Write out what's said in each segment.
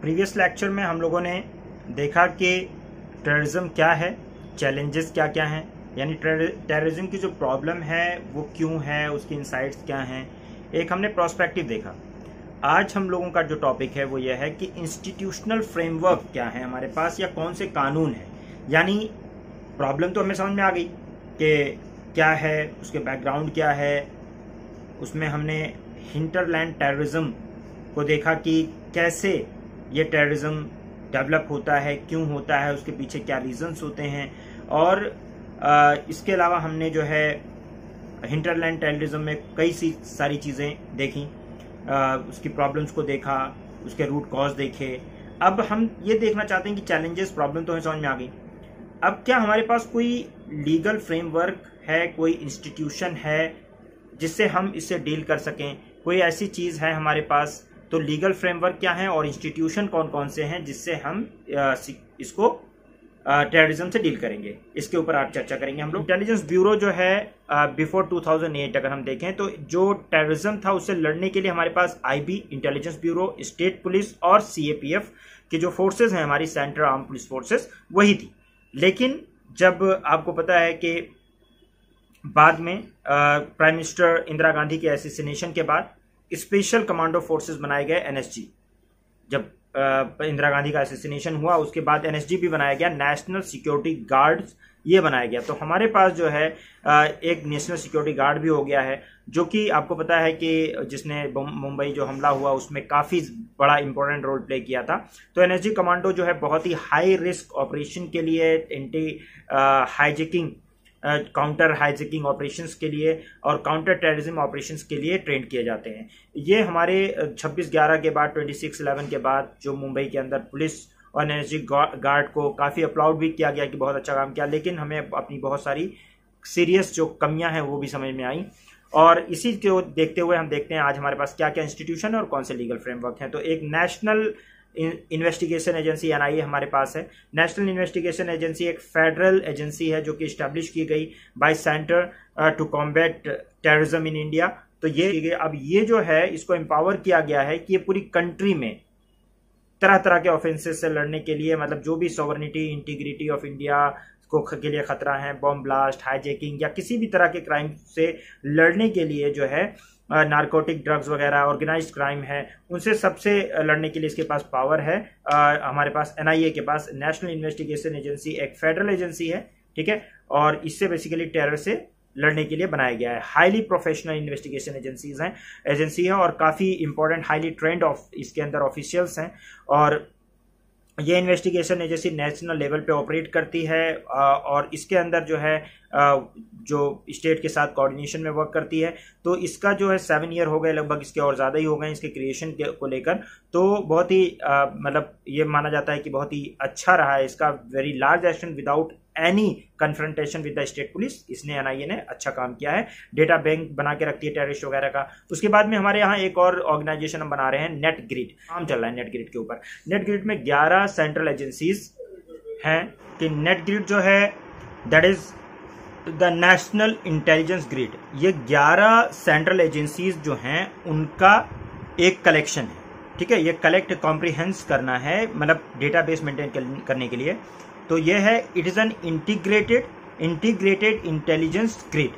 Previous lecture में हम लोगों ने देखा कि टेररिज्म क्या है, चैलेंजेस क्या क्या हैं, यानी टेररिज्म की जो प्रॉब्लम है वो क्यों है, उसकी इनसाइट्स क्या हैं। एक हमने प्रोस्पेक्टिव देखा। आज हम लोगों का जो टॉपिक है वो यह है कि इंस्टीट्यूशनल फ्रेमवर्क क्या है हमारे पास, या कौन से कानून है। यानी प्रॉब्लम तो हमें समझ में आ गई कि क्या है, उसके बैकग्राउंड क्या है। उसमें हमने हिंटरलैंड टेररिज्म को देखा कि कैसे ये टेररिज्म डेवलप होता है, क्यों होता है, उसके पीछे क्या रीजंस होते हैं। और इसके अलावा हमने जो है हिंटरलैंड टेररिज्म में कई सारी चीज़ें देखी, उसकी प्रॉब्लम्स को देखा, उसके रूट कॉज देखे। अब हम ये देखना चाहते हैं कि चैलेंजेस, प्रॉब्लम तो हमें समझ में आ गई। अब क्या हमारे पास कोई लीगल फ्रेमवर्क है, कोई इंस्टीट्यूशन है जिससे हम इससे डील कर सकें, कोई ऐसी चीज़ है हमारे पास। तो लीगल फ्रेमवर्क क्या है और इंस्टीट्यूशन कौन कौन से हैं जिससे हम इसको टेररिज्म से डील करेंगे, इसके ऊपर आज चर्चा करेंगे हम लोग। इंटेलिजेंस ब्यूरो जो है बिफोर 2008 अगर हम देखें तो जो टेररिज्म था उससे लड़ने के लिए हमारे पास IB intelligence bureau, state police और सीएपीएफ की जो फोर्सेज हैं हमारी सेंट्रल आर्म पुलिस फोर्सेज वही थी। लेकिन जब आपको पता है कि बाद में प्राइम मिनिस्टर इंदिरा गांधी के असैसिनेशन के बाद स्पेशल कमांडो फोर्सेस बनाए गए, एनएसजी। जब इंदिरा गांधी का असैसिनेशन हुआ उसके बाद एनएसजी भी बनाया गया, नेशनल सिक्योरिटी गार्ड्स ये बनाया गया। तो हमारे पास जो है एक नेशनल सिक्योरिटी गार्ड भी हो गया है, जो कि आपको पता है कि जिसने मुंबई जो हमला हुआ उसमें काफ़ी बड़ा इंपॉर्टेंट रोल प्ले किया था। तो एनएसजी कमांडो जो है बहुत ही हाई रिस्क ऑपरेशन के लिए, anti hijacking, counter hijacking operations के लिए और काउंटर टेररिज्म ऑपरेशंस के लिए ट्रेन किए जाते हैं। ये हमारे 26/11 के बाद, 26/11 के बाद जो मुंबई के अंदर पुलिस और एनएसजी गार्ड को काफ़ी अप्लाउड भी किया गया कि बहुत अच्छा काम किया, लेकिन हमें अपनी बहुत सारी सीरियस जो कमियां हैं वो भी समझ में आई। और इसी को देखते हुए हम देखते हैं आज हमारे पास क्या क्या इंस्टीट्यूशन और कौन से लीगल फ्रेमवर्क हैं। तो एक नेशनल इन्वेस्टिगेशन एजेंसी एनआईए हमारे पास है। नेशनल इन्वेस्टिगेशन एजेंसी एक फेडरल एजेंसी है जो कि स्टैब्लिश की गई by centre to combat terrorism in India. तो ये अब ये जो है इसको एम्पावर किया गया है कि ये पूरी कंट्री में तरह तरह के ऑफेंसेस से लड़ने के लिए, मतलब जो भी सॉवरेनिटी, इंटीग्रिटी ऑफ इंडिया को के लिए खतरा है, बॉम्ब ब्लास्ट, हाईजैकिंग या किसी भी तरह के क्राइम से लड़ने के लिए जो है, नारकोटिक ड्रग्स वगैरह, ऑर्गेनाइज्ड क्राइम है, उनसे सबसे लड़ने के लिए इसके पास पावर है। हमारे पास एनआईए के पास, नेशनल इन्वेस्टिगेशन एजेंसी, एक फेडरल एजेंसी है, ठीक है। और इससे बेसिकली टेरर से लड़ने के लिए बनाया गया है। हाईली प्रोफेशनल इन्वेस्टिगेशन एजेंसी है और काफ़ी इंपॉर्टेंट, हाईली ट्रेंड इसके अंदर ऑफिशियल्स हैं। और ये इन्वेस्टिगेशन एजेंसी नेशनल लेवल पे ऑपरेट करती है और इसके अंदर जो है जो स्टेट के साथ कोऑर्डिनेशन में वर्क करती है। तो इसका जो है 7 ईयर हो गए लगभग, इसके और ज़्यादा ही हो गए इसके क्रिएशन को लेकर। तो बहुत ही मतलब ये माना जाता है कि बहुत ही अच्छा रहा है इसका, very large action without any confrontation with the state police. इसने एनआईए ने अच्छा काम किया है, डेटा बैंक बना के रखती है टेररिस्ट वगैरह का। उसके बाद में हमारे यहाँ एक और ऑर्गेनाइजेशन हम बना रहे हैं, नेट ग्रिड, काम चल रहा है नेट ग्रिड के ऊपर। नेट ग्रिड में 11 सेंट्रल एजेंसीज हैं कि नेट ग्रिड जो है that is the national intelligence grid. ये 11 सेंट्रल एजेंसीज जो हैं उनका एक कलेक्शन है, ठीक है। ये कलेक्ट कॉम्प्रिहेंस करना है, मतलब डेटाबेस मेंटेन करने के लिए। तो ये है, it is an integrated intelligence grid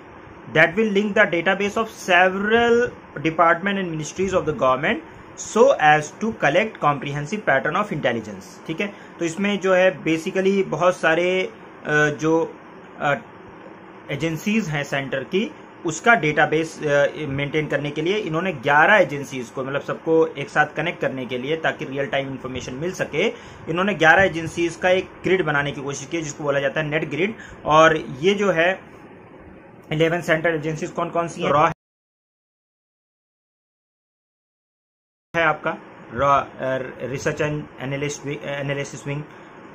that will link the database of several department and ministries of the government so as to collect comprehensive pattern of intelligence, ठीक है। तो इसमें जो है बेसिकली बहुत सारे जो एजेंसीज हैं सेंटर की, उसका डेटाबेस मेंटेन करने के लिए इन्होंने 11 एजेंसीज को, मतलब सबको एक साथ कनेक्ट करने के लिए ताकि रियल टाइम इंफॉर्मेशन मिल सके, इन्होंने 11 एजेंसीज का एक ग्रिड बनाने की कोशिश की जिसको बोला जाता है नेट ग्रिड। और ये जो है 11 सेंट्रल एजेंसीज कौन कौन सी है? रॉ है आपका, रॉ research and analysis wing,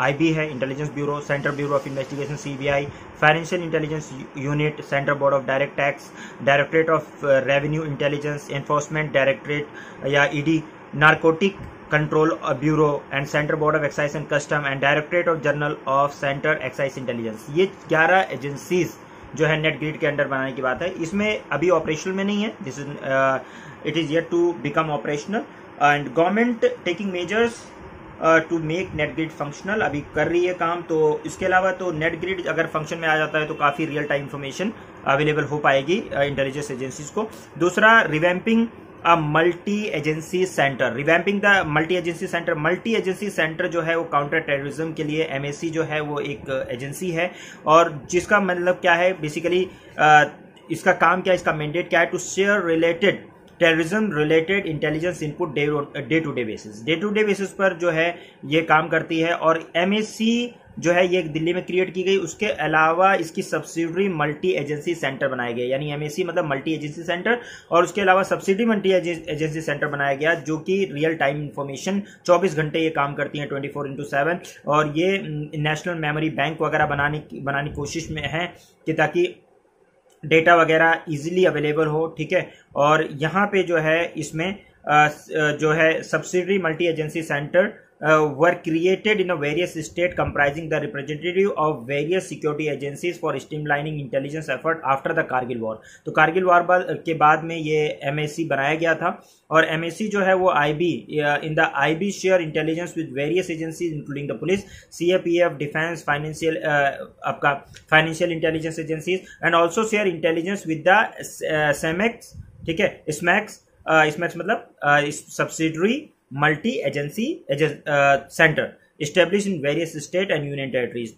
IB है intelligence bureau, central bureau of investigation CBI, financial intelligence unit, central board of direct tax, directorate of revenue intelligence, enforcement directorate या ED, narcotic control bureau and central board of excise and custom and directorate of general of centre excise intelligence. ये 11 agencies जो है net grid के under बनाने की बात है। इसमें अभी ऑपरेशनल में नहीं है, this is it is yet to become operational and government taking measures to make net grid functional, अभी कर रही है काम। तो इसके अलावा तो नेट ग्रिड अगर फंक्शन में आ जाता है तो काफ़ी रियल टाइम इंफॉर्मेशन अवेलेबल हो पाएगी इंटेलिजेंस एजेंसीज को। दूसरा, revamping a multi agency centre, revamping the multi agency centre. Multi agency centre जो है वो काउंटर टेररिज्म के लिए MAC जो है वो एक एजेंसी है, और जिसका मतलब क्या है बेसिकली, इसका काम क्या है, इसका मैंडेट क्या है, to share related terrorism related intelligence input day to day basis पर जो है ये काम करती है। और MAC जो है ये दिल्ली में क्रिएट की गई, उसके अलावा इसकी सब्सिडरी मल्टी एजेंसी सेंटर बनाए गए, यानी MAC मतलब मल्टी एजेंसी सेंटर, और उसके अलावा सब्सिडरी मल्टी एजेंसी सेंटर बनाया गया जो कि रियल टाइम इंफॉर्मेशन 24 घंटे ये काम करती हैं 24/7। और ये नेशनल मेमोरी बैंक वगैरह बनाने की कोशिश में है कि ताकि डेटा वगैरह इजीली अवेलेबल हो, ठीक है। और यहाँ पे जो है इसमें जो है subsidiary multi agency centre were created in a various state comprising the representative of various security agencies for streamlining intelligence effort after the Kargil war। तो कारगिल वॉर के बाद में ये MAC बनाया गया था, और MAC जो है वो in the IB share intelligence with various agencies including the police, CAPF, defense, आपका financial intelligence agencies, and also share intelligence with the SMEX, ठीक है, SMEX मतलब subsidiary multi agency centre establish in various state and union territories,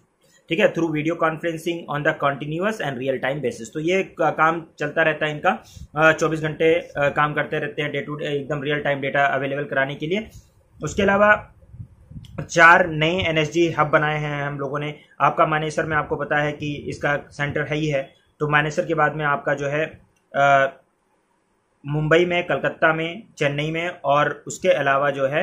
ठीक है, through video conferencing on the continuous and real time basis. तो ये काम चलता रहता है इनका, 24 घंटे काम करते रहते हैं डे टू डे एकदम रियल टाइम डेटा अवेलेबल कराने के लिए। उसके अलावा 4 नए NSG हब बनाए हैं हम लोगों ने। आपका मानेसर में आपको पता है कि इसका सेंटर है ही है, तो मानेसर के बाद में आपका जो है मुंबई में, कलकत्ता में, चेन्नई में, और उसके अलावा जो है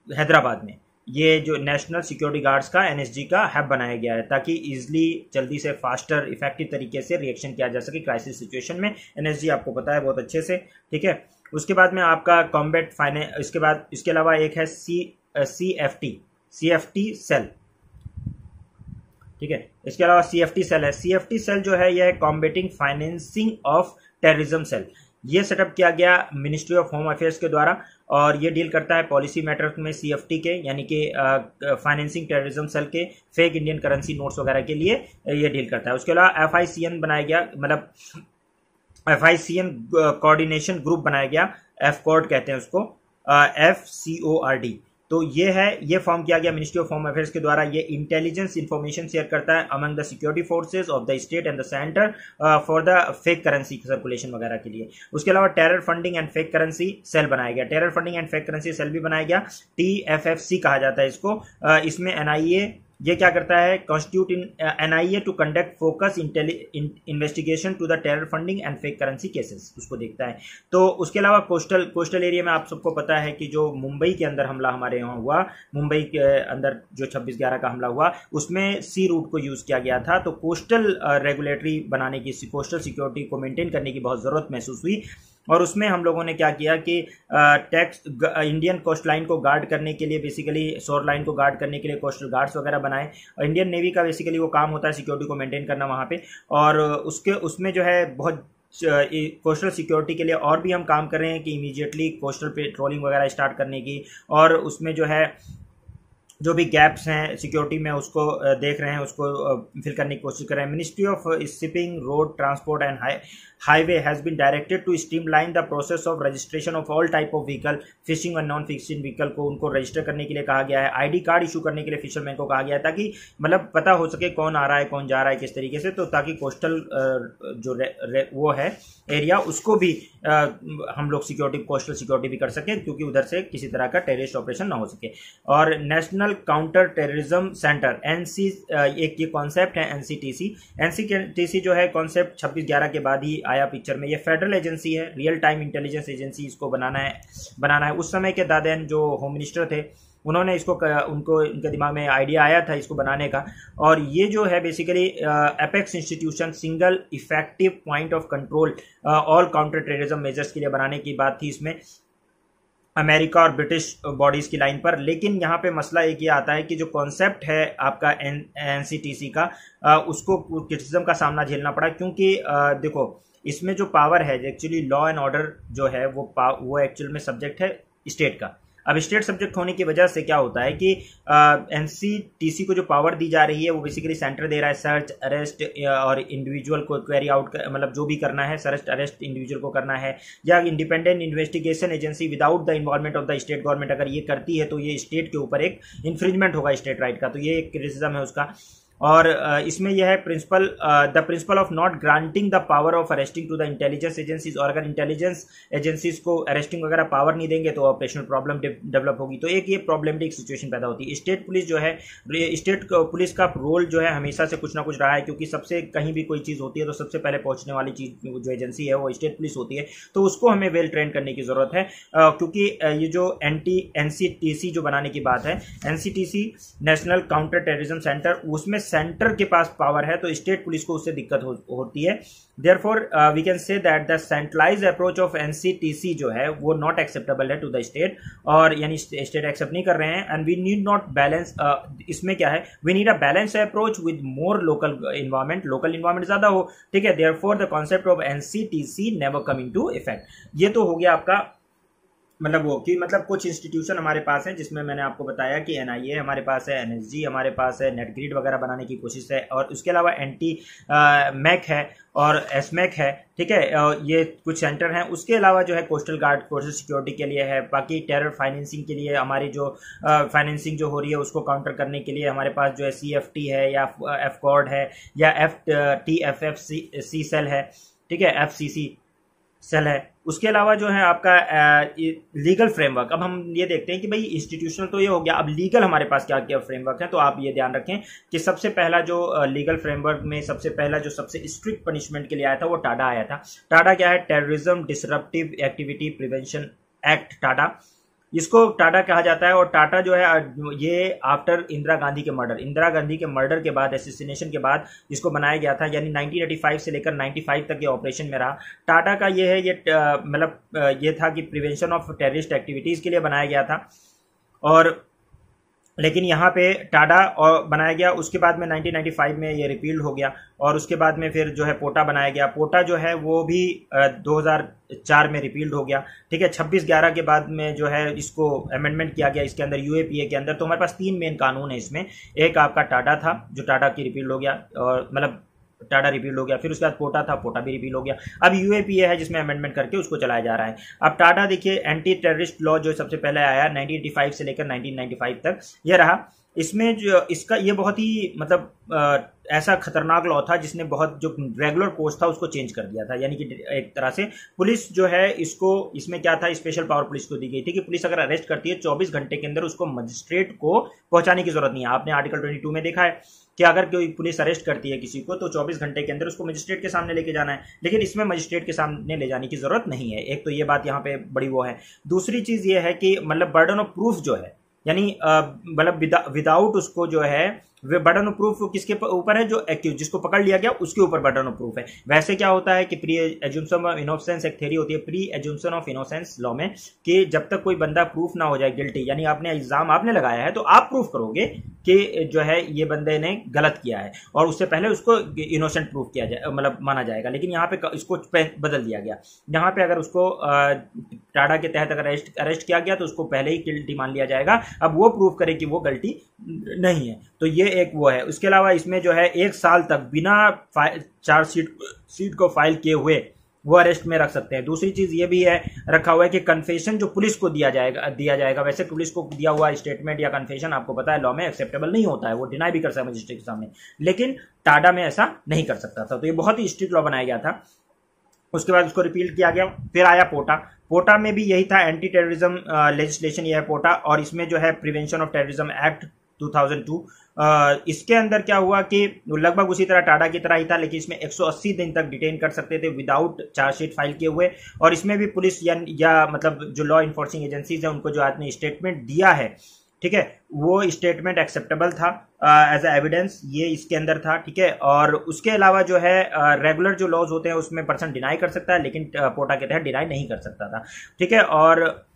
हैदराबाद में ये जो नेशनल सिक्योरिटी गार्ड्स का NSG का हब बनाया गया है, ताकि इजीली जल्दी से फास्टर इफेक्टिव तरीके से रिएक्शन किया जा सके क्राइसिस सिचुएशन में। NSG आपको पता है बहुत अच्छे से, ठीक है। उसके बाद में आपका कॉम्बैट फाइनेंस, इसके अलावा एक है CFT सेल, ठीक है। इसके अलावा CFT सेल है। CFT सेल जो है यह है combating financing of terrorism cell. ये सेटअप किया गया मिनिस्ट्री ऑफ होम अफेयर्स के द्वारा, और ये डील करता है पॉलिसी मैटर्स में CFT के, यानी कि फाइनेंसिंग टेररिज्म सेल के फेक इंडियन करेंसी नोट्स वगैरह के लिए ये डील करता है। उसके अलावा FICN बनाया गया, मतलब FICN कोऑर्डिनेशन ग्रुप बनाया गया, FCORD कहते हैं उसको, FCORD। तो ये फॉर्म किया गया मिनिस्ट्री ऑफ होम अफेयर्स के द्वारा। ये इंटेलिजेंस इंफॉर्मेशन शेयर करता है among the security forces of the state and the centre for the fake currency circulation वगैरह के लिए। उसके अलावा terror funding and fake currency cell बनाया गया, terror funding and fake currency cell भी बनाया गया, TFFC कहा जाता है इसको। इसमें NIA ये क्या करता है, constitute in NIA to conduct focus investigation to the terror funding and fake currency cases, उसको देखता है। तो उसके अलावा कोस्टल एरिया में आप सबको पता है कि जो मुंबई के अंदर हमला हमारे यहाँ हुआ, मुंबई के अंदर जो 26/11 का हमला हुआ, उसमें सी रूट को यूज किया गया था। तो कोस्टल रेगुलेटरी बनाने की, कोस्टल सिक्योरिटी को मेंटेन करने की बहुत जरूरत महसूस हुई, और उसमें हम लोगों ने क्या किया कि इंडियन कोस्ट लाइन को गार्ड करने के लिए, बेसिकली शोर लाइन को गार्ड करने के लिए कोस्टल गार्ड्स वगैरह बनाए। इंडियन नेवी का बेसिकली वो काम होता है सिक्योरिटी को मेंटेन करना वहाँ पे, और उसमें जो है बहुत कोस्टल सिक्योरिटी के लिए और भी हम काम कर रहे हैं कि इमीडिएटली कोस्टल पेट्रोलिंग वगैरह स्टार्ट करने की, और उसमें जो है जो भी गैप्स हैं सिक्योरिटी में उसको देख रहे हैं, उसको फिल करने की कोशिश कर रहे हैं। Ministry of shipping, road transport and highway has been directed to streamline the process of registration of all type of vehicle, fishing और नॉन फिशिंग व्हीकल को उनको रजिस्टर करने के लिए कहा गया है। ID कार्ड इशू करने के लिए फिशरमैन को कहा गया है, ताकि मतलब पता हो सके कौन आ रहा है, कौन जा रहा है, किस तरीके से, तो ताकि कोस्टल जो वो है एरिया उसको भी हम लोग कोस्टल सिक्योरिटी भी कर सकें, क्योंकि उधर से किसी तरह का टेररिस्ट ऑपरेशन ना हो सके। और नेशनल काउंटर टेररिज्म सेंटर एक ये कॉन्सेप्ट है NCTC जो है कॉन्सेप्ट 26/11 के बाद ही आया पिक्चर में। ये फेडरल एजेंसी है, रियल टाइम इंटेलिजेंस एजेंसी इसको बनाना है। उस समय के दादेन जो होम मिनिस्टर थे उन्होंने उनको इनके दिमाग में आइडिया आया था इसको बनाने का, और ये जो है basically apex institution single effective point of control all counter terrorism measures के लिए बनाने की बात थी इसमें, अमेरिका और ब्रिटिश बॉडीज की लाइन पर। लेकिन यहाँ पे मसला एक ये आता है कि जो कॉन्सेप्ट है आपका NCTC का, उसको क्रिटिसिज्म का सामना झेलना पड़ा, क्योंकि देखो इसमें जो पावर है एक्चुअली लॉ एंड ऑर्डर जो है वो एक्चुअल में सब्जेक्ट है स्टेट का। अब स्टेट सब्जेक्ट होने की वजह से क्या होता है कि एनसीटीसी को जो पावर दी जा रही है वो बेसिकली सेंटर दे रहा है सर्च अरेस्ट और इंडिविजुअल को क्वेरी आउट मतलब जो भी करना है सर्च अरेस्ट इंडिविजुअल को करना है, या independent investigation agency without the involvement of the state government अगर ये करती है तो ये स्टेट के ऊपर एक इन्फ्रिंजमेंट होगा स्टेट राइट का, तो ये एक क्रिटिसिज्म है उसका। और इसमें यह है principle the principle of not granting the power of arresting to the intelligence agencies, और अगर इंटेलिजेंस एजेंसीज को अरेस्टिंग वगैरह पावर नहीं देंगे तो ऑपरेशनल प्रॉब्लम डेवलप होगी। तो एक ये प्रॉब्लमेटिक सिचुएशन पैदा होती है। स्टेट पुलिस जो है, स्टेट पुलिस का रोल जो है हमेशा से कुछ ना कुछ रहा है, क्योंकि सबसे कहीं भी कोई चीज़ होती है तो सबसे पहले पहुंचने वाली चीज़ जो एजेंसी है वो स्टेट पुलिस होती है, तो उसको हमें वेल ट्रेन करने की जरूरत है। क्योंकि ये जो एनसीटीसी जो बनाने की बात है, NCTC national counter terrorism centre, उसमें सेंटर के पास पावर है तो स्टेट पुलिस को उससे दिक्कत होती है। Therefore we can say that the centralised approach of NCTC जो है वो नॉट एक्सेप्टेबल है टू द स्टेट, और यानी स्टेट एक्सेप्ट नहीं कर रहे हैं। And we need not balance, इसमें क्या है, we need a balance approach with more local environment, local environment ज्यादा हो, ठीक है। Therefore the concept of NCTC never come into effect. ये तो हो गया आपका मतलब वो कि मतलब कुछ इंस्टीट्यूशन हमारे पास है जिसमें मैंने आपको बताया कि एनआईए हमारे पास है, एनएसजी हमारे पास है, नेटग्रिड वगैरह बनाने की कोशिश है, और उसके अलावा एंटी मैक है और एसमैक है, ठीक है। ये कुछ सेंटर हैं। उसके अलावा जो है कोस्टल गार्ड कोस्टल सिक्योरिटी के लिए है, बाकी टेरर फाइनेंसिंग के लिए हमारी जो फाइनेंसिंग जो हो रही है उसको काउंटर करने के लिए हमारे पास जो है CFT है या एफकॉर्ड है या TFFC सेल है, ठीक है, FCC सेल है। उसके अलावा जो है आपका लीगल फ्रेमवर्क। अब हम ये देखते हैं कि भाई इंस्टीट्यूशनल तो ये हो गया, अब लीगल हमारे पास क्या क्या फ्रेमवर्क है। तो आप ये ध्यान रखें कि सबसे पहला जो लीगल फ्रेमवर्क में सबसे पहला जो सबसे स्ट्रिक्ट पनिशमेंट के लिए आया था वो टाडा आया था। टाडा क्या है, terrorism disruptive activity prevention act Tada, इसको टाटा कहा जाता है। और टाटा जो है ये आफ्टर इंदिरा गांधी के मर्डर के बाद, एसिसिनेशन के बाद इसको बनाया गया था, यानी 1985 से लेकर 95 तक ये ऑपरेशन में रहा। टाटा का ये है, ये मतलब ये था कि प्रिवेंशन ऑफ टेररिस्ट एक्टिविटीज के लिए बनाया गया था, और लेकिन यहाँ पे टाडा और बनाया गया। उसके बाद में 1995 में ये रिपील्ड हो गया, और उसके बाद में फिर जो है पोटा बनाया गया। पोटा जो है वो भी 2004 में रिपील्ड हो गया, ठीक है। 26/11 के बाद में जो है इसको अमेंडमेंट किया गया इसके अंदर, UAPA के अंदर। तो हमारे पास 3 मेन कानून है इसमें। एक आपका टाडा था जो टाडा की रिपील्ड हो गया, और मतलब टाडा रिपील हो गया, फिर उसके बाद पोटा था, पोटा भी रिपील हो गया। अब UAPA है जिसमें अमेंडमेंट करके उसको चलाया जा रहा है। अब टाडा देखिए, एंटी टेररिस्ट लॉ जो सबसे पहले आया 1985 से लेकर 1995 तक ये रहा। इसमें जो इसका ये बहुत ही मतलब ऐसा खतरनाक लॉ था जिसने बहुत जो रेगुलर कोर्स था उसको चेंज कर दिया था। यानी कि एक तरह से पुलिस जो है इसको, इसमें क्या था, स्पेशल पावर पुलिस को दी गई थी कि पुलिस अगर अरेस्ट करती है 24 घंटे के अंदर उसको मजिस्ट्रेट को पहुंचाने की जरूरत नहीं है। आपने आर्टिकल 22 में देखा है कि अगर कोई पुलिस अरेस्ट करती है किसी को तो 24 घंटे के अंदर उसको मजिस्ट्रेट के सामने लेके जाना है, लेकिन इसमें मजिस्ट्रेट के सामने ले जाने की जरूरत नहीं है। एक तो ये बात यहाँ पे बड़ी वो है। दूसरी चीज ये है कि मतलब बर्डन ऑफ प्रूफ जो है, यानी मतलब विदाउट उसको जो है बर्डन ऑफ प्रूफ किसके ऊपर है, जो एक्यूज जिसको पकड़ लिया गया उसके ऊपर बर्डन ऑफ प्रूफ है। वैसे क्या होता है कि प्री एज्यूम्पशन ऑफ इनोसेंस एक थ्योरी होती है प्री एज्यूम्पशन ऑफ इनोसेंस लॉ में, कि जब तक कोई बंदा प्रूफ ना हो जाए गिल्टी, यानी आपने इल्जाम आपने लगाया है तो आप प्रूफ करोगे कि जो है ये बंदे ने गलत किया है, और उससे पहले उसको इनोसेंट प्रूफ किया जाए, मतलब माना जाएगा। लेकिन यहाँ पे इसको बदल दिया गया। यहाँ पे अगर उसको टाडा के तहत अगर अरेस्ट किया गया तो उसको पहले ही गिल्टी मान लिया जाएगा। अब वो प्रूफ करे कि वो गलती नहीं है, तो ये एक वो है। उसके अलावा इसमें जो है 1 साल तक बिना चार्जशीट को फाइल किए हुए वो अरेस्ट में रख सकते हैं। दूसरी चीज ये भी है रखा हुआ है कि कन्फेशन जो पुलिस को दिया जाएगा, वैसे पुलिस को दिया हुआ स्टेटमेंट या कन्फेशन आपको पता है लॉ में एक्सेप्टेबल नहीं होता है, वो डिनाई भी कर सकता है मजिस्ट्रेट के सामने, लेकिन टाडा में ऐसा नहीं कर सकता था। तो ये बहुत ही स्ट्रिक्ट लॉ बनाया गया था। उसके बाद उसको रिपील किया गया। फिर आया पोटा में भी यही था, एंटी टेररिज्म लेजिस्लेशन ये है पोटा, और इसमें जो है प्रिवेंशन ऑफ टेररिज्म एक्ट 2002। इसके अंदर क्या हुआ कि लगभग उसी तरह टाडा की तरह ही था, लेकिन इसमें 180 दिन तक डिटेन कर सकते थे विदाउट चार्जशीट फाइल किए हुए। और इसमें भी पुलिस या मतलब जो लॉ इन्फोर्सिंग एजेंसीज है उनको जो आपने स्टेटमेंट दिया है, ठीक है, वो स्टेटमेंट एक्सेप्टेबल था एज ए एविडेंस, ये इसके अंदर था, ठीक है। और उसके अलावा जो है रेगुलर जो लॉज होते हैं उसमें पर्सन डिनाई कर सकता है, लेकिन पोटा के तहत डिनाई नहीं कर सकता था, ठीक है। और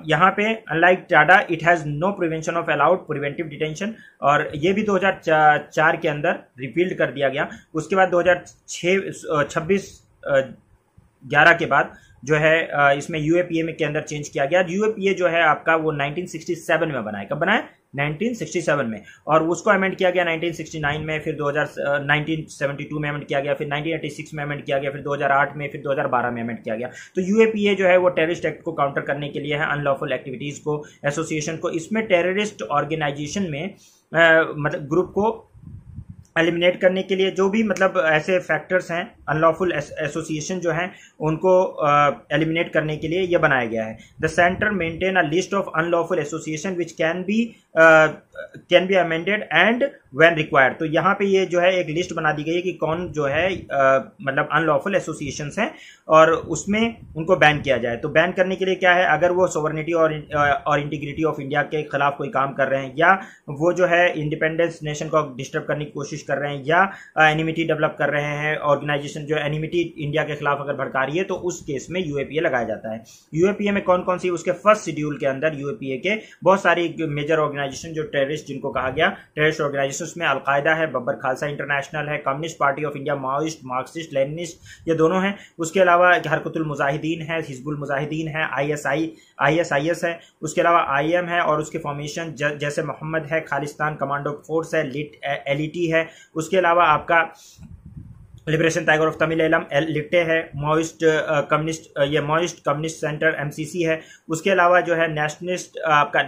यहाँ पे unlike TADA it has no prevention of allowed preventive detention, और ये भी 2004 के अंदर रिपील्ड कर दिया गया। उसके बाद 2026/11 के बाद जो है इसमें यूएपीए के अंदर चेंज किया गया। यूएपीए जो है आपका वो 1967 में बना है। कब बना है? 1967 में। और उसको अमेंड किया गया 1969 में, फिर 1972 में अमेंड किया गया, फिर 1986 में अमेंड किया गया, फिर 2008 में, फिर 2012 में अमेंड किया गया। तो यूएपीए जो है वो टेररिस्ट एक्ट को काउंटर करने के लिए है, अनलॉफुल एक्टिविटीज को, एसोसिएशन को। इसमें टेररिस्ट ऑर्गेनाइजेशन में मतलब ग्रुप को एलिमिनेट करने के लिए जो भी मतलब ऐसे फैक्टर्स हैं, अनलॉफुल एसोसिएशन जो हैं उनको एलिमिनेट करने के लिए ये बनाया गया है। The centre maintain a list of unlawful association which can be amended and when required. तो यहाँ पे ये जो है एक लिस्ट बना दी गई है कि कौन जो है मतलब अनलॉफुल एसोसिएशंस हैं और उसमें उनको बैन किया जाए। तो बैन करने के लिए क्या है, अगर वो सोवरेनिटी और इंटीग्रिटी ऑफ इंडिया के खिलाफ कोई काम कर रहे हैं, या वो जो है इंडिपेंडेंस नेशन को डिस्टर्ब करने की कोशिश कर रहे हैं, या एनिमिटी डेवलप कर रहे हैं, ऑर्गेनाइजेशन जो एनिमिटी इंडिया के खिलाफ अगर भड़का रही है, तो उस केस में यूएपीए लगाया जाता है। यूएपीए में कौन कौन सी, उसके फर्स्ट शेड्यूल के अंदर यूएपीए के बहुत सारी मेजर ऑर्गेनाइजेशन जो टेररिस्ट जिनको कहा गया टेररिस्ट ऑर्गेनाइजेशन, उसमें अलकायदा है, बब्बर खालसा इंटरनेशनल है, communist party of India, Maoist, Marxist, Leninist, ये दोनों हैं। उसके अलावा हरकतुल मुजाहिदीन है, हिजबुल मुजाहिदीन है, आईएसआईएस है, उसके अलावा आईएम है और उसके फॉर्मेशन जैसे मोहम्मद है, खालिस्तान कमांडो फोर्स है, एलईटी है। उसके अलावा आपका liberation tiger of Tamil LTTE है, माओइस्ट कम्युनिस्ट, ये माओइस्ट कम्युनिस्ट सेंटर एमसीसी है। उसके अलावा जो है नेशनलिस्ट आपका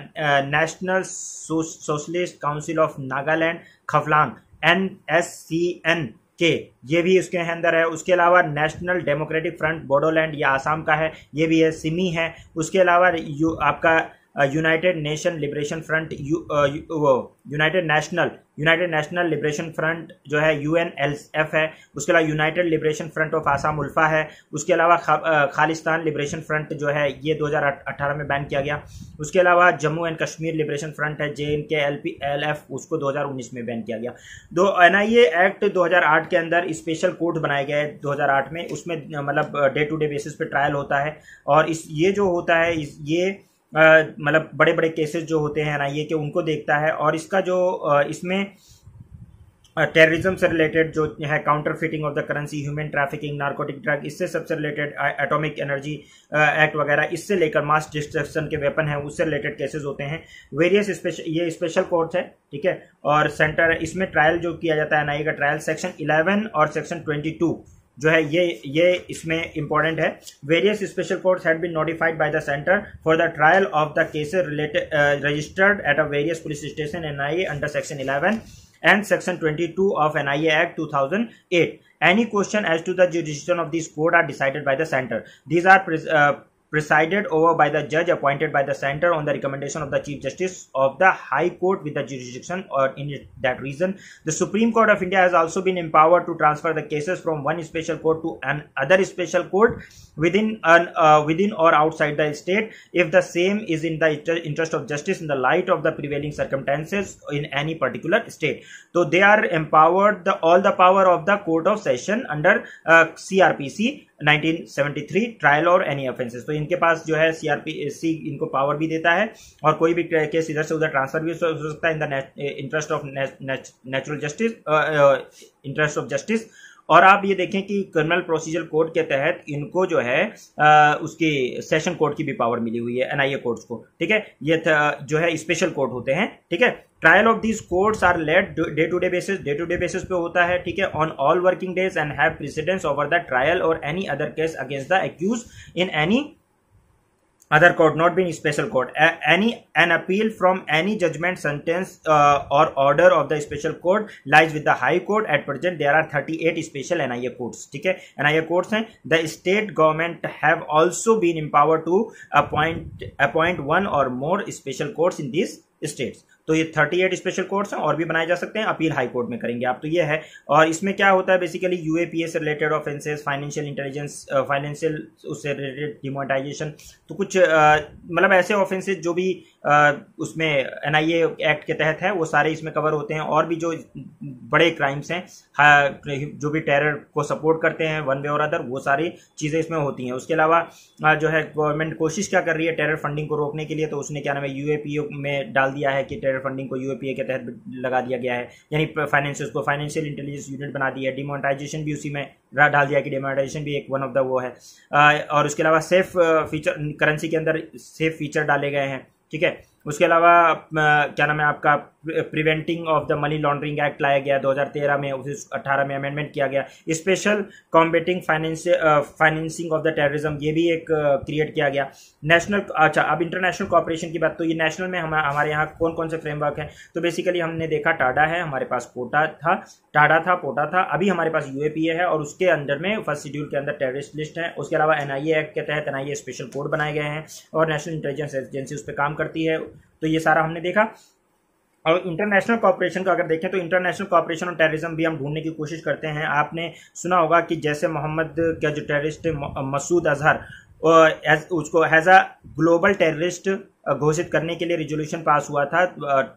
national socialist council of Nagaland Khaplang NSCN K, ये भी उसके अंदर है। उसके अलावा नेशनल डेमोक्रेटिक फ्रंट बोडोलैंड, ये आसाम का है, ये भी है, सिमी है। उसके अलावा आपका United Nation Liberation Front, United National Liberation Front जो है UNLF है। उसके अलावा United Liberation Front of Assam ULFA है। उसके अलावा खालिस्तान लिबरेशन फ्रंट जो है ये 2018 में बैन किया गया। उसके अलावा Jammu and Kashmir liberation front है JNK-LF, उसको 2019 में बैन किया गया। NIA एक्ट 2008 के अंदर स्पेशल कोर्ट बनाए गए 2008 में, उसमें मतलब डे टू डे बेसिस पे ट्रायल होता है। और ये जो होता है ये मतलब बड़े बड़े केसेस जो होते हैं NIA के, उनको देखता है। और इसका जो इसमें टेररिज्म से रिलेटेड जो है, counter fitting of the currency, human trafficking, narcotic drug, इससे सबसे रिलेटेड एटॉमिक एनर्जी एक्ट वगैरह, इससे लेकर मास डिस्ट्रक्शन के वेपन है, उससे रिलेटेड केसेस होते हैं। वेरियस ये स्पेशल कोर्ट्स है, ठीक है। और सेंटर इसमें ट्रायल जो किया जाता है NIA का ट्रायल सेक्शन 11 और सेक्शन 22 जो है ये इसमें इंपॉर्टेंट है। Various special courts had been notified by the centre for the trial of the cases related registered at a various police station NIA under section 11 and section 22 of NIA Act 2008. Any question as to the jurisdiction of this court are decided by the center. These are presided over by the judge appointed by the center on the recommendation of the Chief Justice of the High Court with the jurisdiction or in that reason. The Supreme Court of India has also been empowered to transfer the cases from one special court to another special court within or outside the state if the same is in the interest of justice in the light of the prevailing circumstances in any particular state. So they are empowered all the power of the Court of Session under CRPC 1973 trial और any offences. तो इनके पास जो है CRPC इनको power भी देता है और कोई भी केस इधर से उधर ट्रांसफर भी हो सकता है in the interest of natural justice, interest of justice. और आप ये देखें कि क्रिमिनल प्रोसीजर कोड के तहत इनको जो है उसकी सेशन कोर्ट की भी पावर मिली हुई है NIA कोर्ट्स को, ठीक है। ये जो है स्पेशल कोर्ट होते हैं, ठीक है। Trial of these courts are led day to day basis पे होता है, ठीक है, on all working days and have precedence over the trial और any other case against the accused in any other court not being special court. An appeal from any judgment, sentence or order of the special court lies with the high court. At present there are 38 special NIA courts, ठीक है, NIA courts हैं। The state government have also been empowered to appoint one or more special courts in these states. तो ये 38 special courts हैं और भी बनाए जा सकते हैं, अपील हाई कोर्ट में करेंगे आप। तो ये है। और इसमें क्या होता है बेसिकली, UAPA से related offences, financial intelligence, financial उससे रिलेटेड डिमोनेटाइजेशन, तो कुछ मतलब ऐसे ऑफेंसेस जो भी उसमें NIA एक्ट के तहत है वो सारे इसमें कवर होते हैं। और भी जो बड़े क्राइम्स हैं, जो भी टेरर को सपोर्ट करते हैं वन वे और अदर, वो सारी चीज़ें इसमें होती हैं। उसके अलावा जो है गवर्नमेंट कोशिश क्या कर रही है टेरर फंडिंग को रोकने के लिए, तो उसने क्या नाम है UAPA में डाल दिया है कि टेरर फंडिंग को UAPA के तहत लगा दिया गया है, यानी फाइनेंशियल इंटेलिजेंस यूनिट बना दी है। डिमोनेटाइजेशन भी उसी में डाल दिया कि डिमोनेटाइजेशन भी एक वन ऑफ द वो है। और उसके अलावा सेफ फीचर, करेंसी के अंदर सेफ फीचर डाले गए हैं, ठीक है। उसके अलावा क्या नाम है आपका preventing of the money laundering act लाया गया 2013 में, उसे 18 में अमेंडमेंट किया गया। Special combating financing of the terrorism, ये भी एक क्रिएट किया गया। नेशनल, अच्छा अब इंटरनेशनल कॉपरेशन की बात, तो ये नेशनल में हमारे यहाँ कौन कौन से फ्रेमवर्क हैं, तो बेसिकली हमने देखा टाडा है, हमारे पास टाडा था, पोटा था, अभी हमारे पास UAPA है और उसके अंदर में फर्स्ट शेड्यूल के अंदर टेररिस्ट लिस्ट है। उसके अलावा NIA एक्ट के तहत NIA स्पेशल कोड बनाए गए हैं और नेशनल इंटेलिजेंस एजेंसी उस पर काम करती है। तो ये सारा हमने देखा। और इंटरनेशनल कॉपरेशन का अगर देखें तो इंटरनेशनल कॉपरेशन और टेररिज्म भी हम ढूंढने की कोशिश करते हैं। आपने सुना होगा कि जैसे मोहम्मद का जो टेररिस्ट मसूद अजहर, उसको हैज़ अ ग्लोबल टेररिस्ट घोषित करने के लिए रिजोल्यूशन पास हुआ था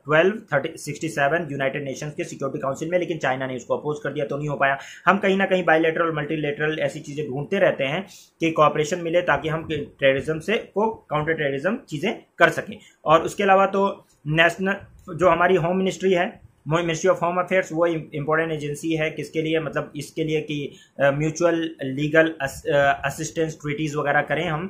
1267 यूनाइटेड नेशंस के सिक्योरिटी काउंसिल में, लेकिन चाइना ने उसको अपोज कर दिया, तो नहीं हो पाया। हम कहीं ना कहीं बायलैटरल मल्टीलैटरल ऐसी चीज़ें ढूंढते रहते हैं कि कॉपरेशन मिले ताकि हम टेररिज्म से को काउंटर टेररिज्म चीज़ें कर सकें। और उसके अलावा तो नेशनल जो हमारी होम मिनिस्ट्री है, मिनिस्ट्री ऑफ होम अफेयर्स, वो इंपॉर्टेंट एजेंसी है किसके लिए, मतलब इसके लिए कि म्यूचुअल लीगल असिस्टेंस ट्रीटीज वगैरह करें हम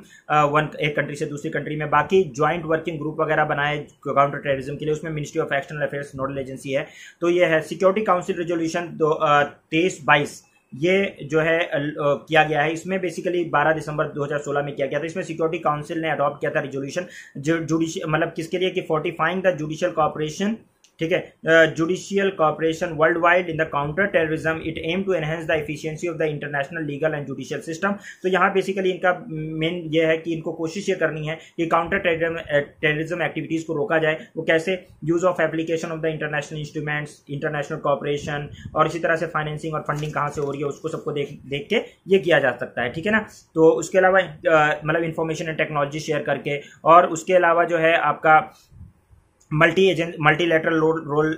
एक कंट्री से दूसरी कंट्री में। बाकी ज्वाइंट वर्किंग ग्रुप वगैरह बनाए काउंटर टेररिज्म के लिए, उसमें ministry of external affairs nodal agency है। तो ये है सिक्योरिटी काउंसिल रेजोल्यूशन 2322, ये जो है किया गया है। इसमें बेसिकली 12 दिसंबर 2016 में किया गया था। इसमें सिक्योरिटी काउंसिल ने अडॉप्ट किया था रिजोल्यूशन जुडिशियल, मतलब किसके लिए कि फोर्टिफाइंग द जुडिशियल कॉपरेशन, ठीक है, judicial cooperation world wide in the counter terrorism, it aim to enhance the efficiency of the international legal and judicial system. तो यहाँ बेसिकली इनका मेन ये है कि इनको कोशिश ये करनी है कि काउंटर टेररिज्म एक्टिविटीज को रोका जाए। वो कैसे, use of application of the international instruments, international cooperation, और इसी तरह से फाइनेंसिंग और फंडिंग कहाँ से हो रही है उसको सबको देख के ये किया जा सकता है, ठीक है ना। तो उसके अलावा मतलब इंफॉर्मेशन एंड टेक्नोलॉजी शेयर करके, और उसके अलावा जो है आपका multilateral role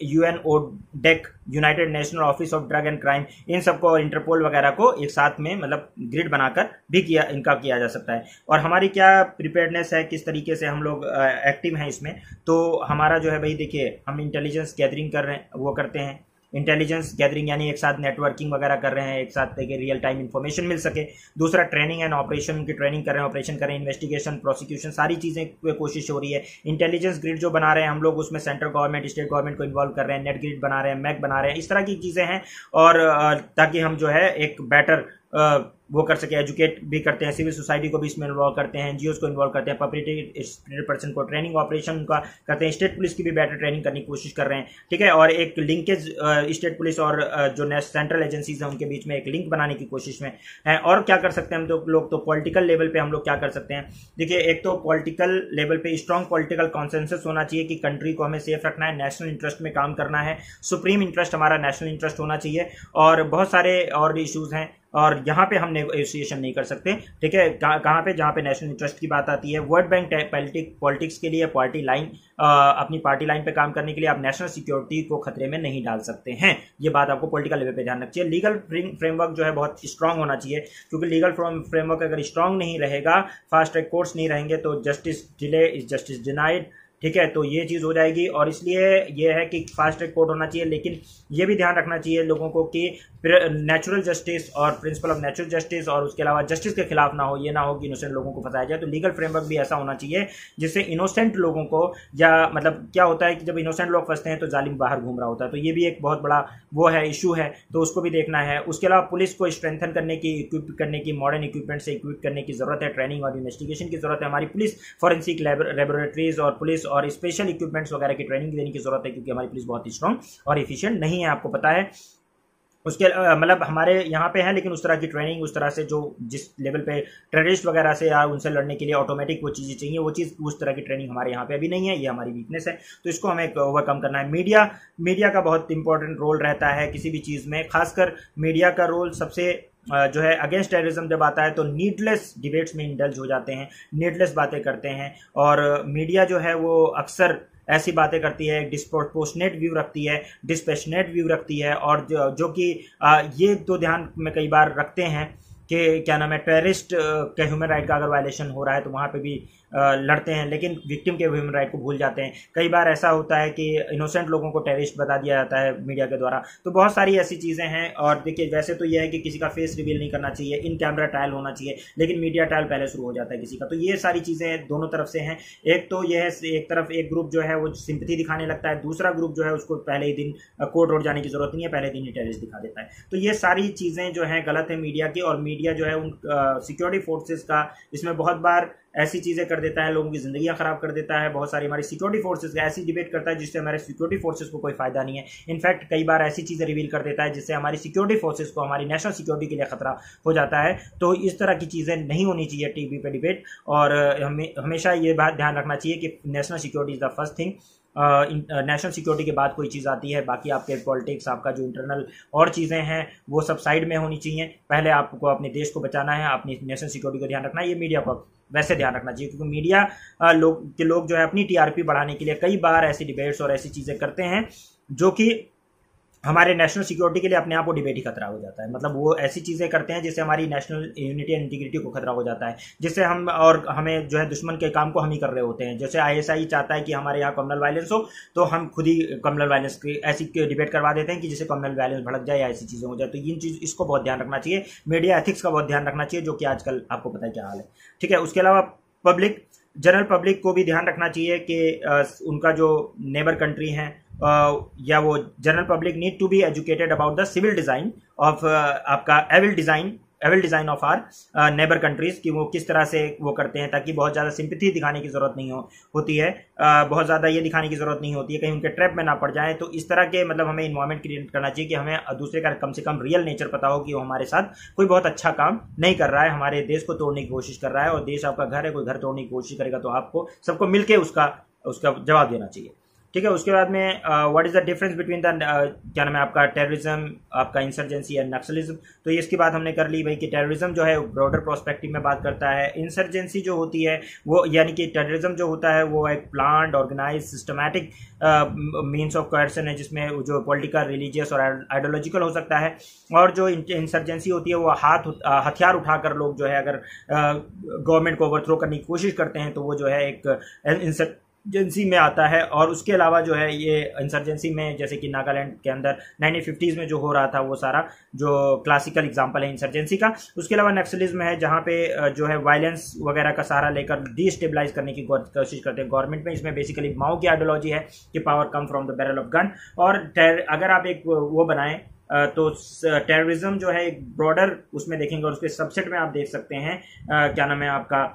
UNODC, united national office of drug and crime, इन सबको और इंटरपोल वगैरह को एक साथ में मतलब ग्रिड बनाकर भी किया जा सकता है। और हमारी क्या प्रिपेयर्डनेस है, किस तरीके से हम लोग एक्टिव हैं इसमें, तो हमारा जो है भाई देखिए, हम इंटेलिजेंस गैदरिंग कर रहे हैं, वो करते हैं इंटेलिजेंस गैदरिंग, यानी एक साथ नेटवर्किंग वगैरह कर रहे हैं, एक साथ देखिए रियल टाइम इन्फॉर्मेशन मिल सके। दूसरा ट्रेनिंग एंड ऑपरेशन की ट्रेनिंग कर रहे हैं, ऑपरेशन कर रहे हैं, इन्वेस्टिगेशन, प्रोसिक्यूशन, सारी चीज़ें कोशिश हो रही है। इंटेलिजेंस ग्रिड जो बना रहे हैं हम लोग, उसमें सेंट्रल गवर्नमेंट, स्टेट गवर्नमेंट को इन्वॉल्व कर रहे हैं, नेट ग्रिड बना रहे हैं, मैक बना रहे हैं, इस तरह की चीज़ें हैं। और ताकि हम जो है एक बेटर वो कर सके, एजुकेट भी करते हैं, सिविल सोसाइटी को भी इसमें इन्वॉल्व करते हैं, NGOs को इन्वॉल्व करते हैं, पब्लिक पर्सन को ट्रेनिंग ऑपरेशन का करते हैं, स्टेट पुलिस की भी बेटर ट्रेनिंग करने की कोशिश कर रहे हैं, ठीक है। और एक लिंकेज स्टेट पुलिस और जो सेंट्रल एजेंसीज हैं उनके बीच में एक लिंक बनाने की कोशिश में है। और क्या कर सकते हैं हम लोग, तो पॉलिटिकल लेवल पे हम लोग क्या कर सकते हैं, देखिए एक तो पॉलिटिकल लेवल पे स्ट्रॉन्ग पॉलिटिकल कॉन्सेंसस होना चाहिए कि कंट्री को हमें सेफ रखना है, नेशनल इंटरेस्ट में काम करना है, सुप्रीम इंटरेस्ट हमारा नेशनल इंटरेस्ट होना चाहिए। और बहुत सारे और इश्यूज हैं, और यहाँ पे हम नेगोशिएशन नहीं कर सकते, ठीक है। कहाँ पे, जहाँ पे नेशनल इंटरेस्ट की बात आती है। वर्ल्ड बैंक पॉलिटिक्स के लिए पार्टी लाइन, अपनी पार्टी लाइन पे काम करने के लिए आप नेशनल सिक्योरिटी को खतरे में नहीं डाल सकते हैं। ये बात आपको पॉलिटिकल लेवल पे ध्यान रखना चाहिए। लीगल फ्रेमवर्क जो है बहुत स्ट्रांग होना चाहिए, क्योंकि लीगल फ्रेमवर्क अगर स्ट्रांग नहीं रहेगा, फास्ट ट्रैक कोर्ट्स नहीं रहेंगे, तो justice delay is justice denied, ठीक है। तो ये चीज़ हो जाएगी। और इसलिए ये है कि फास्ट ट्रैक कोर्ट होना चाहिए, लेकिन ये भी ध्यान रखना चाहिए लोगों को कि नेचुरल जस्टिस और प्रिंसिपल ऑफ नेचुरल जस्टिस, और उसके अलावा जस्टिस के खिलाफ ना हो, ये ना हो कि इनोसेंट लोगों को फंसाया जाए। तो लीगल फ्रेमवर्क भी ऐसा होना चाहिए जिससे इनोसेंट लोगों को, या मतलब क्या होता है कि जब इनोसेंट लोग फंसते हैं तो जालिम बाहर घूम रहा होता है, तो ये भी एक बहुत बड़ा वो है, इशू है, तो उसको भी देखना है। उसके अलावा पुलिस को स्ट्रेंथन करने की, इक्विप करने की, मॉडर्न इक्विपमेंट से इक्विप करने की जरूरत है, ट्रेनिंग और इन्वेस्टिगेशन की जरूरत है। हमारी पुलिस फॉरेंसिक लेबोरेटरीज और पुलिस और स्पेशल इक्विपमेंट्स वगैरह की ट्रेनिंग देने की जरूरत है, क्योंकि हमारी पुलिस बहुत ही स्ट्रांग और एफिशिएंट नहीं है, आपको पता है। उसके मतलब हमारे यहाँ पे है, लेकिन उस तरह की ट्रेनिंग, उस तरह से जो जिस लेवल पे टेररिस्ट वगैरह से या उनसे लड़ने के लिए ऑटोमेटिक वो चीज़ें चाहिए, वो चीज़ उस तरह की ट्रेनिंग हमारे यहाँ पे अभी नहीं है। ये हमारी वीकनेस है, तो इसको हमें ओवरकम करना है। मीडिया का बहुत इंपॉर्टेंट रोल रहता है किसी भी चीज़ में, खासकर मीडिया का रोल सबसे जो है अगेंस्ट टेररिज्म जब आता है तो नीडलेस डिबेट्स में इंडल्ज हो जाते हैं, नीडलेस बातें करते हैं, और मीडिया जो है वो अक्सर ऐसी बातें करती है, डिस्प्रोपोर्शनेट व्यू रखती है, डिस्पैशनेट व्यू रखती है, और जो कि ये तो ध्यान में कई बार रखते हैं कि क्या नाम है, टेररिस्ट के ह्यूमन राइट का अगर वायलेशन हो रहा है तो वहाँ पे भी लड़ते हैं, लेकिन विक्टिम के ह्यूमन राइट को भूल जाते हैं। कई बार ऐसा होता है कि इनोसेंट लोगों को टेररिस्ट बता दिया जाता है मीडिया के द्वारा। तो बहुत सारी ऐसी चीज़ें हैं। और देखिए, वैसे तो यह है कि किसी का फेस रिवील नहीं करना चाहिए, इन कैमरा ट्रायल होना चाहिए, लेकिन मीडिया ट्रायल पहले शुरू हो जाता है किसी का। तो ये सारी चीज़ें दोनों तरफ से हैं। एक तो यह है, एक तरफ एक ग्रुप जो है वो सिंपैथी दिखाने लगता है, दूसरा ग्रुप जो है उसको पहले ही दिन कोर्ट रोड जाने की जरूरत नहीं है, पहले दिन ही टेररिस्ट दिखा देता है। तो ये सारी चीज़ें जो हैं गलत है मीडिया की, और मीडिया जो है उन सिक्योरिटी फोर्सेस का इसमें बहुत बार ऐसी चीज़ें कर देता है, लोगों की ज़िंदगियां खराब कर देता है। बहुत सारी हमारी सिक्योरिटी फोर्सेस का ऐसी डिबेट करता है जिससे हमारे सिक्योरिटी फोर्सेस को कोई फायदा नहीं है। इनफैक्ट कई बार ऐसी चीज़ें रिवील कर देता है जिससे हमारी सिक्योरिटी फोर्सेस को, हमारी नेशनल सिक्योरिटी के लिए खतरा हो जाता है। तो इस तरह की चीज़ें नहीं होनी चाहिए टीवी पे डिबेट। और हमेशा ये बात ध्यान रखना चाहिए कि national security is the first thing. National security के बाद कोई चीज़ आती है, बाकी आपके पॉलिटिक्स, आपका जो इंटरनल और चीज़ें हैं वो सब साइड में होनी चाहिए। पहले आपको अपने देश को बचाना है, अपनी नेशनल सिक्योरिटी को ध्यान रखना है। ये मीडिया को वैसे ध्यान रखना चाहिए, क्योंकि मीडिया लोग जो है अपनी टीआरपी बढ़ाने के लिए कई बार ऐसी डिबेट्स और ऐसी चीज़ें करते हैं जो कि हमारे नेशनल सिक्योरिटी के लिए अपने आप को डिबेट ही खतरा हो जाता है। मतलब वो ऐसी चीज़ें करते हैं जिससे हमारी नेशनल यूनिटी एंड इंटीग्रिटी को खतरा हो जाता है, जिससे हम और हमें जो है दुश्मन के काम को हम ही कर रहे होते हैं। जैसे आईएसआई चाहता है कि हमारे यहाँ कम्युनल वायलेंस हो, तो हम खुद ही कम्युनल वायलेंस की ऐसी डिबेट करवा देते हैं कि जिससे कम्युनल वायलेंस भड़क जाए या ऐसी चीज़ें हो जाए। तो इन चीज़ इसको बहुत ध्यान रखना चाहिए, मीडिया एथिक्स का बहुत ध्यान रखना चाहिए, जो कि आजकल आपको पता है क्या हाल है। ठीक है, उसके अलावा पब्लिक, जनरल पब्लिक को भी ध्यान रखना चाहिए कि उनका जो नेबर कंट्री है या वो general public need to be educated about the civil design of आपका evil design of our neighbour countries, कि वो किस तरह से वो करते हैं, ताकि बहुत ज़्यादा सिंपैथी दिखाने की ज़रूरत नहीं होती है, बहुत ज़्यादा ये दिखाने की ज़रूरत नहीं होती है कहीं उनके ट्रैप में ना पड़ जाए। तो इस तरह के मतलब हमें इन्वायरमेंट क्रिएट करना चाहिए कि हमें दूसरे का कम से कम रियल नेचर पता हो कि वो हमारे साथ कोई बहुत अच्छा काम नहीं कर रहा है, हमारे देश को तोड़ने की कोशिश कर रहा है। और देश आपका घर है, कोई घर तोड़ने की कोशिश करेगा तो आपको सबको मिलकर उसका जवाब देना चाहिए। ठीक है, उसके बाद में what is the difference between the क्या नाम है आपका टेररिज्म, आपका इंसर्जेंसी एंड नक्सलिज्म। तो इसकी बात हमने कर ली भाई कि टेररिज्म जो है ब्रॉडर प्रोस्पेक्टिव में बात करता है। इंसर्जेंसी जो होती है वो, यानी कि टेररिज्म जो होता है वो एक planned, organise, systematic means of coercion है, जिसमें जो पॉलिटिकल, रिलीजियस और आइडियोलॉजिकल हो सकता है। और जो इंसर्जेंसी होती है वो हथियार उठाकर लोग जो है अगर गवर्नमेंट को ओवरथ्रो करने की कोशिश करते हैं तो वो जो है एक इंसर्जेंसी में आता है। और उसके अलावा जो है ये इंसर्जेंसी में, जैसे कि नागालैंड के अंदर 1950s में जो हो रहा था, वो सारा जो क्लासिकल एग्जांपल है इंसर्जेंसी का। उसके अलावा नक्सलिज्म है, जहाँ पे जो है वायलेंस वगैरह का सहारा लेकर डिस्टेबलाइज करने की कोशिश करते हैं गवर्नमेंट में। इसमें बेसिकली माओ की आइडियोलॉजी है कि power come from the barrel of gun. और अगर आप एक वो बनाएं तो टेररिज्म जो है एक ब्रॉडर उसमें देखेंगे, और उसके सबसेट में आप देख सकते हैं क्या नाम है आपका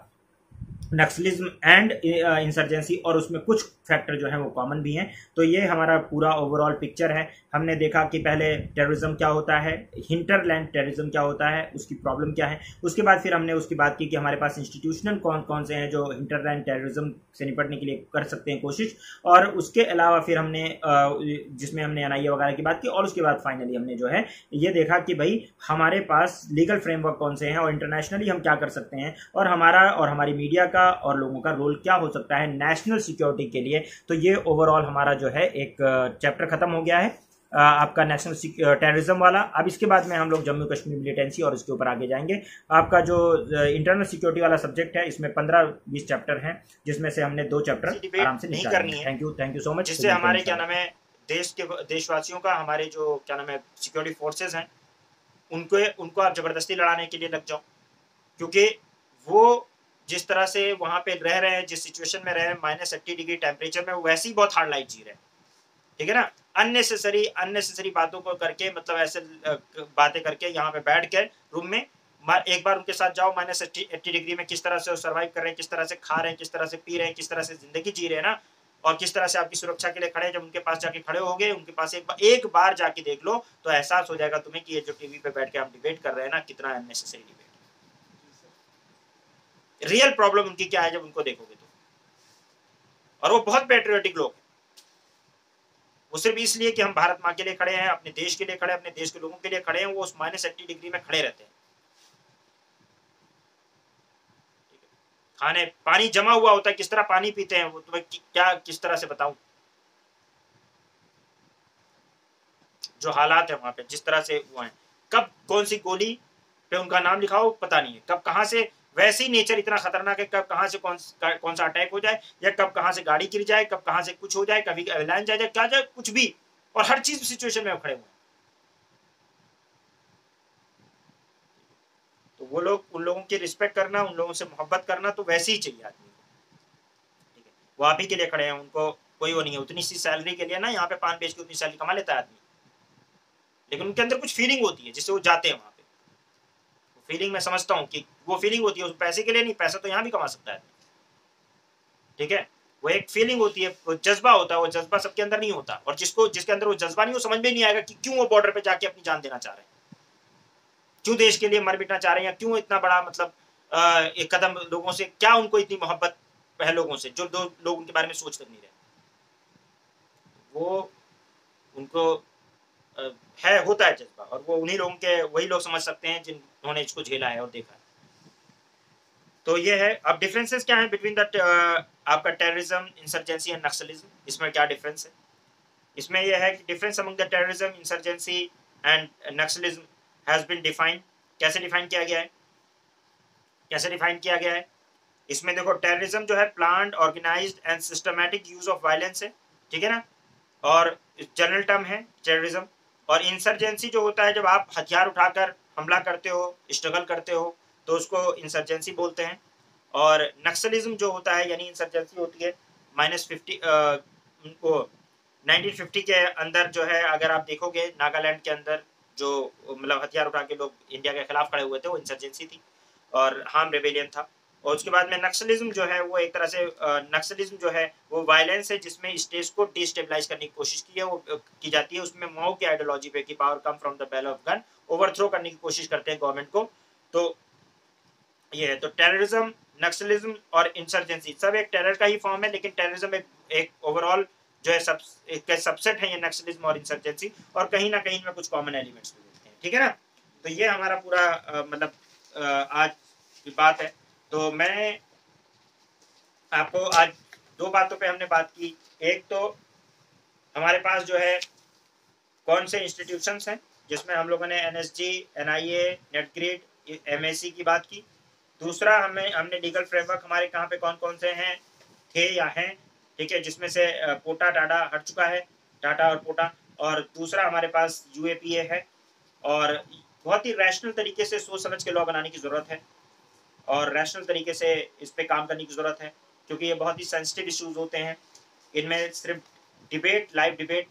नक्सलिज्म एंड इंसर्जेंसी, और उसमें कुछ फैक्टर जो है वो कॉमन भी हैं। तो ये हमारा पूरा ओवरऑल पिक्चर है। हमने देखा कि पहले टेररिज्म क्या होता है, हिंटरलैंड टेररिज्म क्या होता है, उसकी प्रॉब्लम क्या है। उसके बाद फिर हमने उसकी बात की कि हमारे पास इंस्टीट्यूशनल कौन कौन से हैं जो हिंटरलैंड टेररिज्म से निपटने के लिए कर सकते हैं कोशिश। और उसके अलावा फिर हमने जिसमें हमने एनआईए वगैरह की बात की। और उसके बाद फाइनली हमने जो है ये देखा कि भाई हमारे पास लीगल फ्रेमवर्क कौन से हैं और इंटरनेशनली हम क्या कर सकते हैं, और हमारा और हमारी मीडिया का और लोगों का रोल क्या हो सकता है नेशनल सिक्योरिटी के लिए। तो ये ओवरऑल हमारा जो है एक चैप्टर खत्म हो गया है आपका नेशनल टेररिज्म वाला। अब इसके बाद में हम लोग जम्मू कश्मीर मिलिटेंसी और इसके ऊपर आगे जाएंगे। आपका जो इंटरनल सिक्योरिटी वाला सब्जेक्ट है इसमें 15-20 चैप्टर हैं, जिसमें से हमने 2 चैप्टर आराम से नहीं करनी है। Thank you so much. जिससे हमारे क्या नाम है देशवासियों का, हमारे जो क्या नाम है सिक्योरिटी फोर्सेज हैं उनको आप जबरदस्ती लड़ाने के लिए लग जाओ, क्योंकि वो जिस तरह से वहां पे रह रहे हैं, जिस सिचुएशन में रह रहे हैं -80 डिग्री टेम्परेचर में, वैसे ही बहुत हार्ड लाइफ जी रहे हैं। ठीक है ना, अननेसेसरी बातों को करके, मतलब ऐसे बातें करके यहाँ पे बैठ के रूम में एक बार उनके साथ जाओ, -80 डिग्री में किस तरह से सर्वाइव कर रहे हैं, किस तरह से खा रहे हैं, किस तरह से पी रहे हैं, किस तरह से जिंदगी जी रहे हैं ना, और किस तरह से आपकी सुरक्षा के लिए खड़े हैं। जब उनके पास जाके खड़े होगे, उनके पास एक बार जाके देख लो तो एहसास हो जाएगा तुम्हें कि ये जो टीवी पे बैठ के हम डिबेट कर रहे हैं ना, कितना अननेसेसरी डिबेट। रियल प्रॉब्लम उनकी क्या है जब उनको देखोगे तो। और वो बहुत पैट्रियोटिक लोग हैं, वो सिर्फ इसलिए कि हम भारत माँ के लिए खड़े हैं, अपने देश के लिए खड़े हैं, अपने देश के लोगों के लिए खड़े हैं, वो उस -80 डिग्री में खड़े रहते हैं। खाने पानी जमा हुआ होता है, किस तरह पानी पीते हैं वो तुम्हें क्या किस तरह से बताऊं, जो हालात है वहां पे जिस तरह से हुआ है, कब कौन सी गोली पे उनका नाम लिखा हो पता नहीं है, कब कहां से, वैसे ही नेचर इतना खतरनाक है, कब कहां से कौन सा अटैक हो जाए, या कब कहां से गाड़ी गिर जाए, कब कहां से कुछ हो जाए, कभी एवलांच आ जाए, क्या जाए कुछ भी, और हर चीज सिचुएशन में खड़े हुए हैं। तो वो लोग, उन लोगों की रिस्पेक्ट करना, उन लोगों से मोहब्बत करना तो वैसे ही चाहिए आदमी को, ठीक है। वो आप ही के लिए खड़े हैं, उनको कोई वो नहीं है, उतनी सी सैलरी के लिए ना यहाँ पे पान बेच के उतनी सैलरी कमा लेता है आदमी, लेकिन उनके अंदर कुछ फीलिंग होती है जिससे वो जाते हैं वहां पे। फीलिंग मैं समझता हूँ कि वो फीलिंग होती है, उस पैसे के लिए नहीं, पैसा तो यहाँ भी कमा सकता है, ठीक है। वो एक फीलिंग होती है, वो जज्बा होता है, वो जज्बा सबके अंदर नहीं होता, और जिसके अंदर वो जज्बा नहीं, वो समझ में नहीं आएगा कि क्यों वो बॉर्डर पे जाके अपनी जान देना चाह रहे हैं, क्यों देश के लिए मर मिटना चाह रहे हैं, क्यों इतना बड़ा मतलब एक कदम, लोगों से क्या उनको इतनी मोहब्बत है, लोगों से जो दो लोग उनके बारे में सोच कर नहीं रहे, वो उनको है, होता है जज्बा, और वो उन्हीं लोगों के, वही लोग समझ सकते हैं जिन्होंने इसको झेला है और देखा है। तो ये है। अब डिफरेंसेस क्या है बिटवीन द आपका टेररिज्म, इंसर्जेंसी एंड नक्सलिज्म, इसमें क्या डिफरेंस है? इसमें यह है कि difference among the terrorism, insurgency and Naxalism has been defined. कैसे डिफाइन किया गया है? कैसे डिफाइन किया गया है? इसमें देखो, टेररिज्म जो है planned, organised and systematic use of violence है, ठीक है ना, और जनरल टर्म है टेररिज्म। और इंसर्जेंसी जो होता है जब आप हथियार उठाकर हमला करते हो, स्ट्रगल करते हो, तो उसको इंसर्जेंसी बोलते हैं। और नक्सलिज्म जो होता है, यानी इंसर्जेंसी होती है -50 उनको 1950 के अंदर जो है, अगर आप देखोगे नागालैंड के अंदर जो मतलब हथियार उठा के लोग इंडिया के खिलाफ खड़े हुए थे, वो इंसर्जेंसी थी और हार्म रेबेलियन था। और उसके बाद में नक्सलिज्म जो है, वो एक तरह से नक्सलिज्म जो है वो वायलेंस है जिसमें स्टेट्स को डिस्टेबलाइज करने की कोशिश की है, वो की जाती है। उसमें माओ की आइडियोलॉजी पे कि power come from the barrel of gun, overthrow करने की कोशिश करते हैं गवर्नमेंट को। तो ये है। तो टेररिज्म, नक्सलिज्म और इंसर्जेंसी सब एक टेरर का ही फॉर्म है, लेकिन टेररिज्म एक ओवरऑल जो है एक सबसेट है ये नक्सलिज्म और इंसर्जेंसी, और कहीं ना कहीं में कुछ कॉमन एलिमेंट्स भी होते हैं, ठीक है ना। तो ये हमारा पूरा मतलब आज की बात है। तो मैं आपको आज दो बातों पे हमने बात की। एक तो हमारे पास जो है कौन से इंस्टीट्यूशंस हैं, जिसमें हम लोगों ने एनएसजी, एनआईए, नेटग्रिड, एमएससी की बात की। दूसरा हमने लीगल फ्रेमवर्क हमारे कहाँ पे कौन कौन से हैं, थे या हैं, ठीक है, जिसमें से पोटा टाटा हट चुका है, टाटा और पोटा। और दूसरा हमारे पास यूएपीए है, और बहुत ही रैशनल तरीके से सोच समझ के लॉ बनाने की ज़रूरत है, और रैशनल तरीके से इस पर काम करने की ज़रूरत है, क्योंकि ये बहुत ही सेंसिटिव इश्यूज होते हैं। इनमें सिर्फ debate, live debate,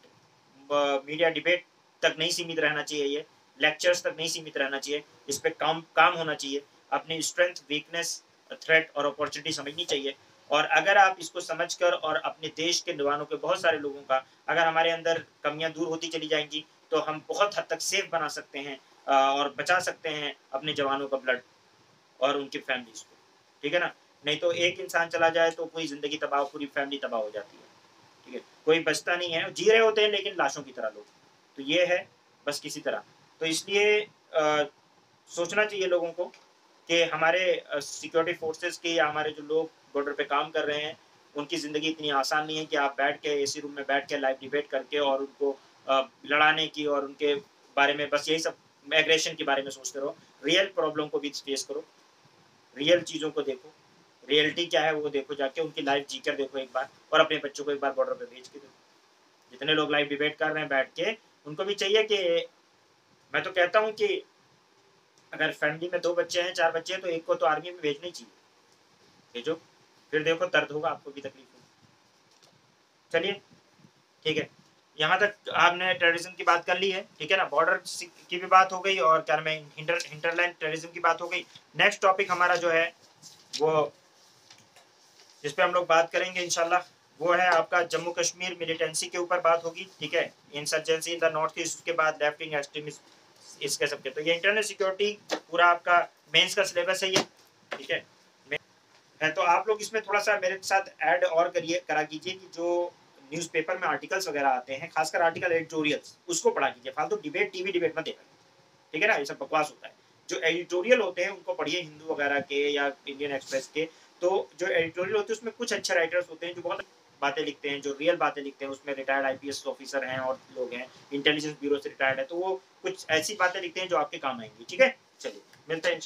media debate तक नहीं सीमित रहना चाहिए, ये लेक्चर्स तक नहीं सीमित रहना चाहिए, इस पर काम होना चाहिए। अपनी स्ट्रेंथ, वीकनेस, थ्रेट और अपॉर्चुनिटी समझनी चाहिए। और अगर आप इसको समझकर और अपने देश के जवानों के, बहुत सारे लोगों का, अगर हमारे अंदर कमियां दूर होती चली जाएंगी, तो हम बहुत हद तक सेफ बना सकते हैं और बचा सकते हैं अपने जवानों का ब्लड और उनकी फैमिलीज को, ठीक है ना। नहीं तो एक इंसान चला जाए तो पूरी जिंदगी तबाह, पूरी फैमिली तबाह हो जाती है, ठीक है। कोई बचता नहीं है, जी रहे होते हैं लेकिन लाशों की तरह लोग। तो ये है बस किसी तरह। तो इसलिए सोचना चाहिए लोगों को कि हमारे सिक्योरिटी फोर्सेस के या हमारे जो लोग बॉर्डर पे काम कर रहे हैं, उनकी ज़िंदगी इतनी आसान नहीं है कि आप बैठ के एसी रूम में बैठ के लाइव डिबेट करके और उनको लड़ाने की और उनके बारे में बस यही सब एग्रेशन के बारे में सोचते रहो। रियल प्रॉब्लम को भी फेस करो, रियल चीज़ों को देखो, रियलिटी क्या है वो देखो, जाके उनकी लाइफ जी कर देखो एक बार, और अपने बच्चों को एक बार बॉर्डर पे भेज के देखो। जितने लोग लाइव डिबेट कर रहे हैं बैठ के, उनको भी चाहिए कि, मैं तो कहता हूँ कि अगर फैमिली में 2 बच्चे हैं, 4 बच्चे हैं, तो एक को तो आर्मी में भेजना ही चाहिए, भेजो, फिर देखो दर्द होगा, आपको भी तकलीफ होगी। चलिए, ठीक है, यहाँ तक आपने टेररिज्म की बात कर ली है, ठीक है ना। बॉर्डर की भी बात हो गई, और क्या नाम है, हिंटरलैंड टेररिज्म की बात हो गई। नेक्स्ट टॉपिक हमारा जो है वो, जिस पे हम लोग बात करेंगे इंशाल्लाह, वो है आपका जम्मू कश्मीर मिलिटेंसी के ऊपर बात होगी, ठीक है। Insurgency in the north east, उसके बाद लेफ्ट विंग एक्सट्रीमिस्ट, इसके सबके। तो ये इंटरनल सिक्योरिटी पूरा आपका मेंस का सिलेबस है ये, ठीक है। तो आप लोग इसमें थोड़ा सा मेरे साथ ऐड और करा कीजिए कि जो न्यूज़पेपर में आर्टिकल्स वगैरह आते हैं, खासकर आर्टिकल एडिटोरियल्स, उसको पढ़ा कीजिए। फालतू डिबेट, टीवी डिबेट मत देखा, ठीक है ना, ये सब बकवास होता है। जो एडिटोरियल होते हैं उनको पढ़िए, हिंदू वगैरह के या इंडियन एक्सप्रेस के। तो जो एडिटोरियल होती है उसमें कुछ अच्छे राइटर्स होते हैं जो बहुत बातें लिखते हैं, जो रियल बातें लिखते हैं। उसमें रिटायर्ड आईपीएस ऑफिसर हैं और लोग हैं, इंटेलिजेंस ब्यूरो से रिटायर्ड है, तो वो कुछ ऐसी बातें लिखते हैं जो आपके काम आएंगी। ठीक है, चलिए मिलते हैं।